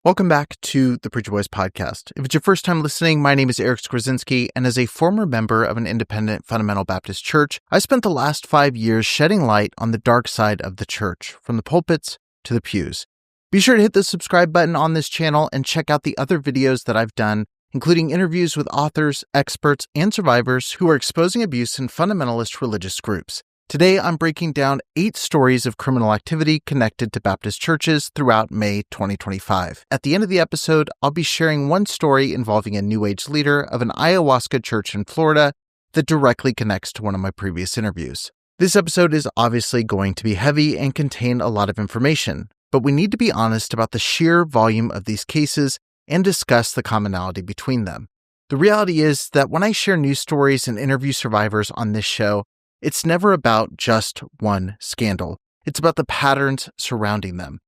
Welcome back to the Preacher Boys podcast. If it's your first time listening, my name is Eric Skwarczynski, and as a former member of an independent fundamental Baptist church, I spent the last 5 years shedding light on the dark side of the church, from the pulpits to the pews. Be sure to hit the subscribe button on this channel and check out the other videos that I've done, including interviews with authors, experts, and survivors who are exposing abuse in fundamentalist religious groups. Today, I'm breaking down 8 stories of criminal activity connected to Baptist churches throughout May 2025. At the end of the episode, I'll be sharing one story involving a New Age leader of an ayahuasca church in Florida that directly connects to one of my previous interviews. This episode is obviously going to be heavy and contain a lot of information, but we need to be honest about the sheer volume of these cases and discuss the commonality between them. The reality is that when I share news stories and interview survivors on this show, it's never about just one scandal. It's about the patterns surrounding them.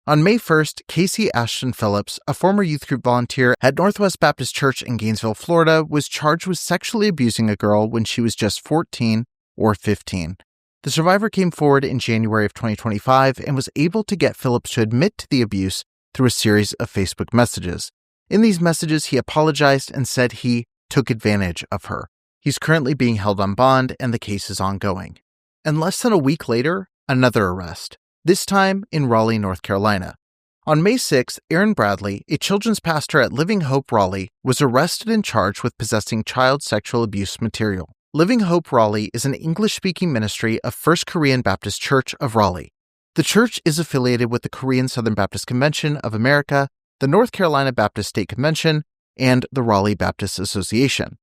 On May 1st, Casey Ashton Phillips, a former youth group volunteer at Northwest Baptist Church in Gainesville, Florida, was charged with sexually abusing a girl when she was just 14 or 15. The survivor came forward in January of 2025 and was able to get Phillips to admit to the abuse through a series of Facebook messages. In these messages, he apologized and said he took advantage of her. He's currently being held on bond, and the case is ongoing. And less than a week later, another arrest, this time in Raleigh, North Carolina. On May 6th, Aaron Bradley, a children's pastor at Living Hope Raleigh, was arrested and charged with possessing child sexual abuse material. Living Hope Raleigh is an English-speaking ministry of First Korean Baptist Church of Raleigh. The church is affiliated with the Korean Southern Baptist Convention of America, the North Carolina Baptist State Convention, and the Raleigh Baptist Association.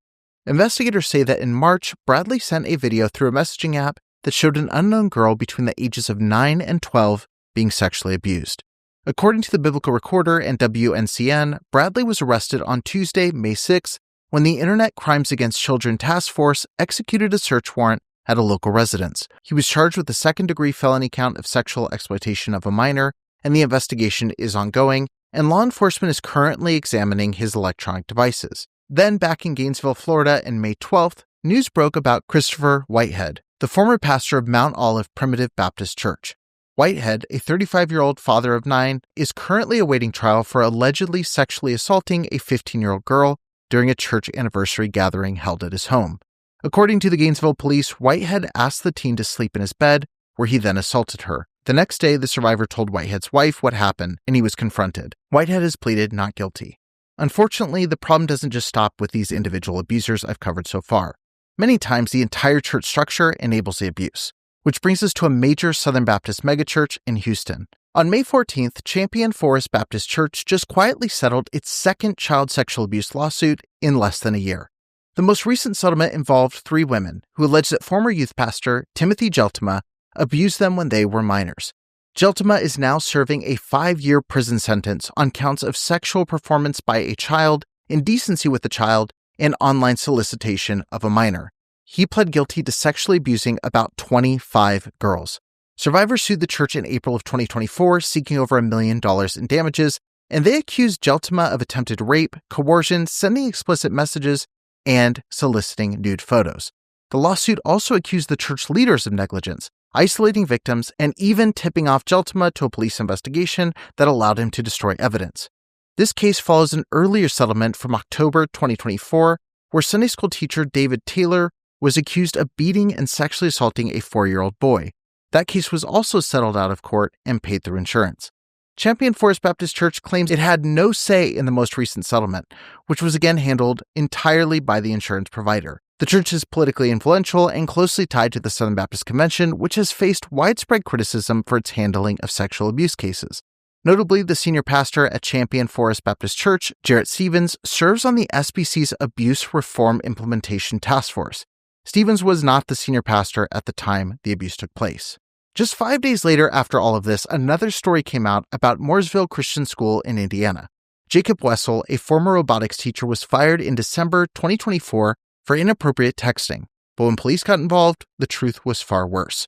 Investigators say that in March, Bradley sent a video through a messaging app that showed an unknown girl between the ages of 9 and 12 being sexually abused. According to the Biblical Recorder and WNCN, Bradley was arrested on Tuesday, May 6, when the Internet Crimes Against Children Task Force executed a search warrant at a local residence. He was charged with a second-degree felony count of sexual exploitation of a minor, and the investigation is ongoing, and law enforcement is currently examining his electronic devices. Then, back in Gainesville, Florida, on May 12th, news broke about Christopher Whitehead, the former pastor of Mount Olive Primitive Baptist Church. Whitehead, a 35-year-old father of 9, is currently awaiting trial for allegedly sexually assaulting a 15-year-old girl during a church anniversary gathering held at his home. According to the Gainesville police, Whitehead asked the teen to sleep in his bed, where he then assaulted her. The next day, the survivor told Whitehead's wife what happened, and he was confronted. Whitehead has pleaded not guilty. Unfortunately, the problem doesn't just stop with these individual abusers I've covered so far. Many times, the entire church structure enables the abuse, which brings us to a major Southern Baptist megachurch in Houston. On May 14th, Champion Forest Baptist Church just quietly settled its second child sexual abuse lawsuit in less than a year. The most recent settlement involved 3 women who alleged that former youth pastor Timothy Geltema abused them when they were minors. Geltema is now serving a 5-year prison sentence on counts of sexual performance by a child, indecency with a child, and online solicitation of a minor. He pled guilty to sexually abusing about 25 girls. Survivors sued the church in April of 2024, seeking over $1 million in damages, and they accused Geltema of attempted rape, coercion, sending explicit messages, and soliciting nude photos. The lawsuit also accused the church leaders of negligence, isolating victims, and even tipping off Geltema to a police investigation that allowed him to destroy evidence. This case follows an earlier settlement from October 2024, where Sunday school teacher David Taylor was accused of beating and sexually assaulting a 4-year-old boy. That case was also settled out of court and paid through insurance. Champion Forest Baptist Church claims it had no say in the most recent settlement, which was again handled entirely by the insurance provider. The church is politically influential and closely tied to the Southern Baptist Convention, which has faced widespread criticism for its handling of sexual abuse cases. Notably, the senior pastor at Champion Forest Baptist Church, Jarrett Stevens, serves on the SBC's Abuse Reform Implementation Task Force. Stevens was not the senior pastor at the time the abuse took place. Just 5 days later after all of this, another story came out about Mooresville Christian School in Indiana. Jacob Wessel, a former robotics teacher, was fired in December 2024 for inappropriate texting, but when police got involved, the truth was far worse.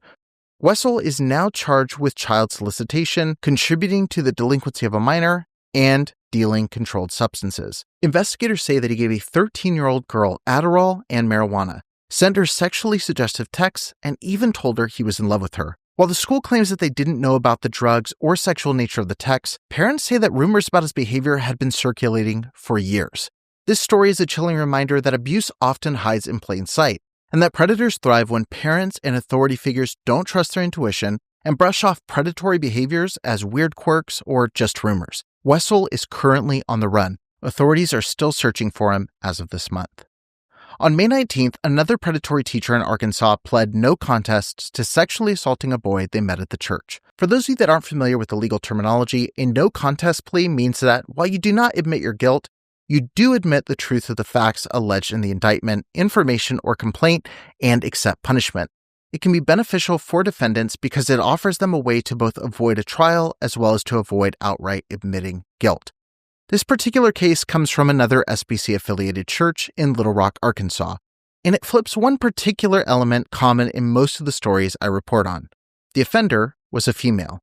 Wessel is now charged with child solicitation, contributing to the delinquency of a minor, and dealing controlled substances. Investigators say that he gave a 13-year-old girl Adderall and marijuana, sent her sexually suggestive texts, and even told her he was in love with her. While the school claims that they didn't know about the drugs or sexual nature of the texts, parents say that rumors about his behavior had been circulating for years. This story is a chilling reminder that abuse often hides in plain sight, and that predators thrive when parents and authority figures don't trust their intuition and brush off predatory behaviors as weird quirks or just rumors. Wessel is currently on the run. Authorities are still searching for him as of this month. On May 19th, another predatory teacher in Arkansas pled no contests to sexually assaulting a boy they met at the church. For those of you that aren't familiar with the legal terminology, a no contest plea means that while you do not admit your guilt, you do admit the truth of the facts alleged in the indictment, information, or complaint and accept punishment. It can be beneficial for defendants because it offers them a way to both avoid a trial as well as to avoid outright admitting guilt. This particular case comes from another SBC-affiliated church in Little Rock, Arkansas, and it flips one particular element common in most of the stories I report on. The offender was a female.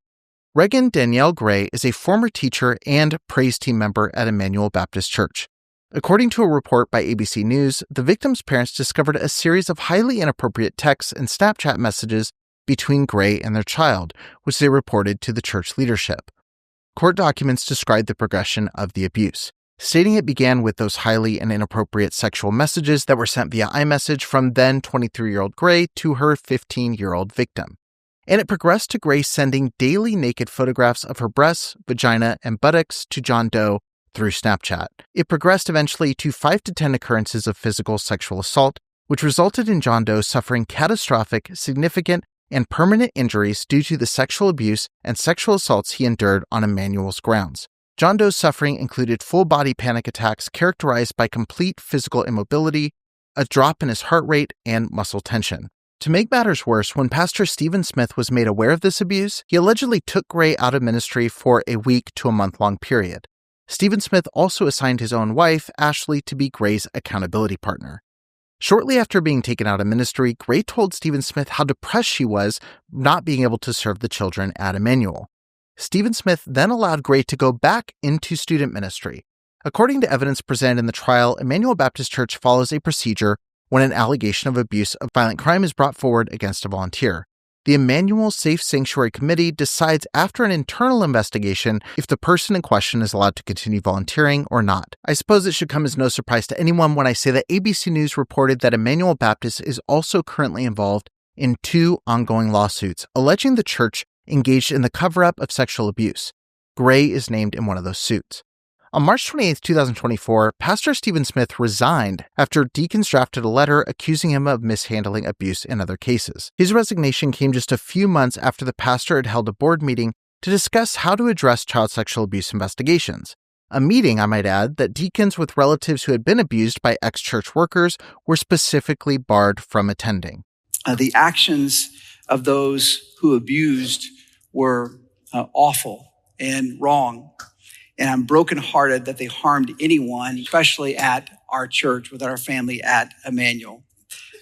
Regan Danielle Gray is a former teacher and praise team member at Emmanuel Baptist Church. According to a report by ABC News, the victim's parents discovered a series of highly inappropriate texts and Snapchat messages between Gray and their child, which they reported to the church leadership. Court documents describe the progression of the abuse, stating it began with those highly and inappropriate sexual messages that were sent via iMessage from then 23-year-old Gray to her 15-year-old victim. And it progressed to Gray sending daily naked photographs of her breasts, vagina, and buttocks to John Doe through Snapchat. It progressed eventually to 5 to 10 occurrences of physical sexual assault, which resulted in John Doe suffering catastrophic, significant, and permanent injuries due to the sexual abuse and sexual assaults he endured on Emmanuel's grounds. John Doe's suffering included full-body panic attacks characterized by complete physical immobility, a drop in his heart rate, and muscle tension. To make matters worse, when Pastor Stephen Smith was made aware of this abuse, he allegedly took Gray out of ministry for a week to a month-long period. Stephen Smith also assigned his own wife, Ashley, to be Gray's accountability partner. Shortly after being taken out of ministry, Gray told Stephen Smith how depressed she was not being able to serve the children at Emmanuel. Stephen Smith then allowed Gray to go back into student ministry. According to evidence presented in the trial, Emmanuel Baptist Church follows a procedure when an allegation of abuse of violent crime is brought forward against a volunteer. The Emmanuel Safe Sanctuary Committee decides after an internal investigation if the person in question is allowed to continue volunteering or not. I suppose it should come as no surprise to anyone when I say that ABC News reported that Emmanuel Baptist is also currently involved in 2 ongoing lawsuits alleging the church engaged in the cover-up of sexual abuse. Gray is named in one of those suits. On March 28, 2024, Pastor Stephen Smith resigned after deacons drafted a letter accusing him of mishandling abuse in other cases. His resignation came just a few months after the pastor had held a board meeting to discuss how to address child sexual abuse investigations. A meeting, I might add, that deacons with relatives who had been abused by ex-church workers were specifically barred from attending. The actions of those who abused were awful and wrong. And I'm brokenhearted that they harmed anyone, especially at our church, with our family at Emmanuel.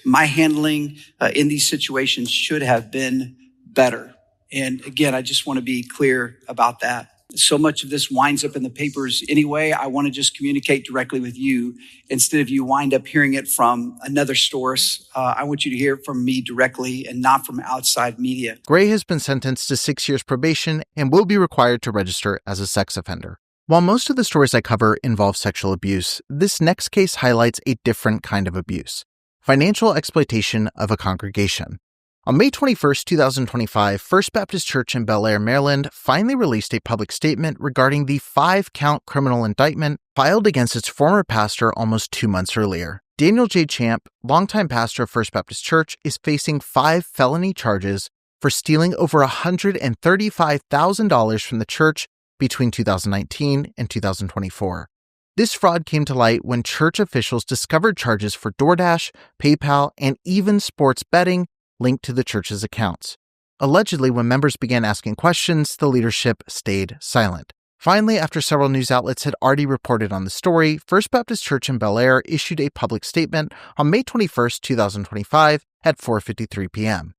My handling in these situations should have been better. And again, I just want to be clear about that. So much of this winds up in the papers anyway. I want to just communicate directly with you instead of you wind up hearing it from another source. I want you to hear it from me directly and not from outside media. Gray has been sentenced to 6 years probation and will be required to register as a sex offender. While most of the stories I cover involve sexual abuse, this next case highlights a different kind of abuse: financial exploitation of a congregation. On May 21, 2025, First Baptist Church in Bel Air, Maryland, finally released a public statement regarding the 5-count criminal indictment filed against its former pastor almost 2 months earlier. Daniel J. Champ, longtime pastor of First Baptist Church, is facing 5 felony charges for stealing over $135,000 from the church between 2019 and 2024. This fraud came to light when church officials discovered charges for DoorDash, PayPal, and even sports betting linked to the church's accounts. Allegedly, when members began asking questions, the leadership stayed silent. Finally, after several news outlets had already reported on the story, First Baptist Church in Bel Air issued a public statement on May 21, 2025 at 4:53 p.m.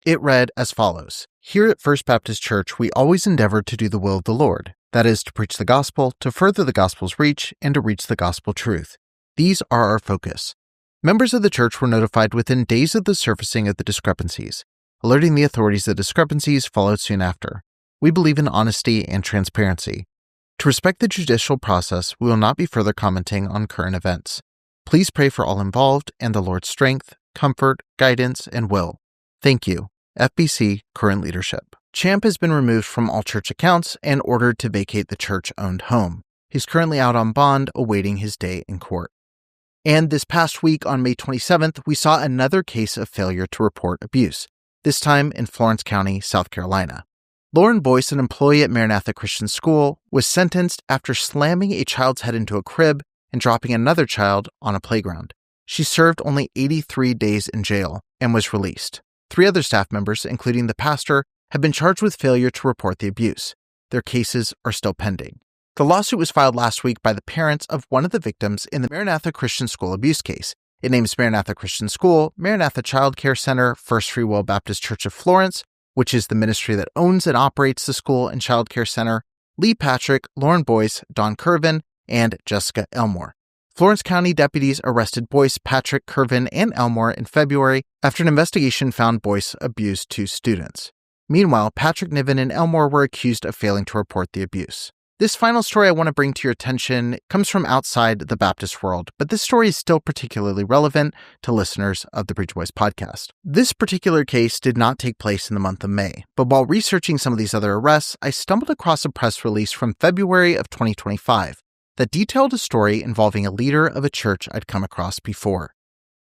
It read as follows: "Here at First Baptist Church, we always endeavor to do the will of the Lord, that is, to preach the gospel, to further the gospel's reach, and to reach the gospel truth. These are our focus." Members of the church were notified within days of the surfacing of the discrepancies. Alerting the authorities of discrepancies followed soon after. We believe in honesty and transparency. To respect the judicial process, we will not be further commenting on current events. Please pray for all involved and the Lord's strength, comfort, guidance, and will. Thank you. FBC Current Leadership. Champ has been removed from all church accounts and ordered to vacate the church-owned home. He's currently out on bond, awaiting his day in court. And this past week, on May 27th, we saw another case of failure to report abuse, this time in Florence County, South Carolina. Lauren Boyce, an employee at Maranatha Christian School, was sentenced after slamming a child's head into a crib and dropping another child on a playground. She served only 83 days in jail and was released. 3 other staff members, including the pastor, have been charged with failure to report the abuse. Their cases are still pending. The lawsuit was filed last week by the parents of one of the victims in the Maranatha Christian School abuse case. It names Maranatha Christian School, Maranatha Child Care Center, First Free Will Baptist Church of Florence, which is the ministry that owns and operates the school and child care center, Lee Patrick, Lauren Boyce, Don Curvin, and Jessica Elmore. Florence County deputies arrested Boyce, Patrick, Curvin, and Elmore in February after an investigation found Boyce abused 2 students. Meanwhile, Patrick, Niven, and Elmore were accused of failing to report the abuse. This final story I want to bring to your attention comes from outside the Baptist world, but this story is still particularly relevant to listeners of the Preacher Boys podcast. This particular case did not take place in the month of May, but while researching some of these other arrests, I stumbled across a press release from February of 2025 that detailed a story involving a leader of a church I'd come across before.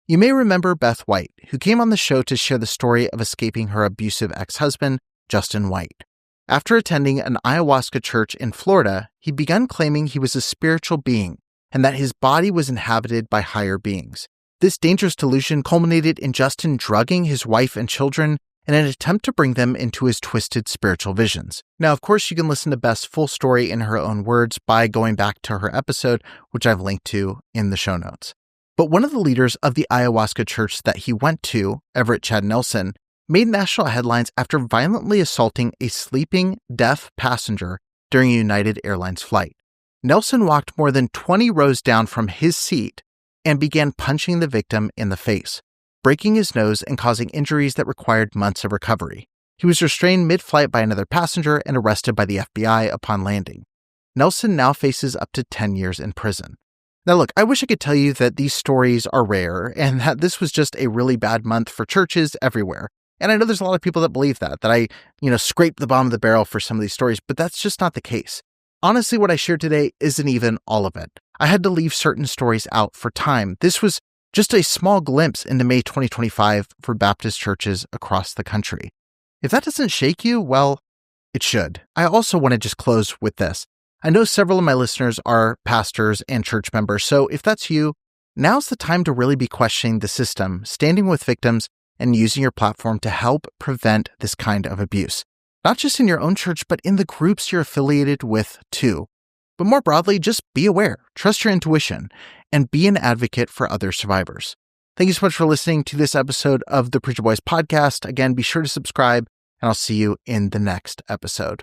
You may remember Beth White, who came on the show to share the story of escaping her abusive ex-husband, Justin White. After attending an ayahuasca church in Florida, he began claiming he was a spiritual being and that his body was inhabited by higher beings. This dangerous delusion culminated in Justin drugging his wife and children in an attempt to bring them into his twisted spiritual visions. Now, of course, you can listen to Beth's full story in her own words by going back to her episode, which I've linked to in the show notes. But one of the leaders of the ayahuasca church that he went to, Everett Chad Nelson, made national headlines after violently assaulting a sleeping, deaf passenger during a United Airlines flight. Nelson walked more than 20 rows down from his seat and began punching the victim in the face, breaking his nose and causing injuries that required months of recovery. He was restrained mid-flight by another passenger and arrested by the FBI upon landing. Nelson now faces up to 10 years in prison. Now look, I wish I could tell you that these stories are rare and that this was just a really bad month for churches everywhere. And I know there's a lot of people that believe that I, scraped the bottom of the barrel for some of these stories, but that's just not the case. Honestly, what I shared today isn't even all of it. I had to leave certain stories out for time. This was just a small glimpse into May 2025 for Baptist churches across the country. If that doesn't shake you, well, it should. I also want to just close with this. I know several of my listeners are pastors and church members, so if that's you, now's the time to really be questioning the system, standing with victims, and using your platform to help prevent this kind of abuse. Not just in your own church, but in the groups you're affiliated with too. But more broadly, just be aware, trust your intuition, and be an advocate for other survivors. Thank you so much for listening to this episode of the Preacher Boys podcast. Again, be sure to subscribe, and I'll see you in the next episode.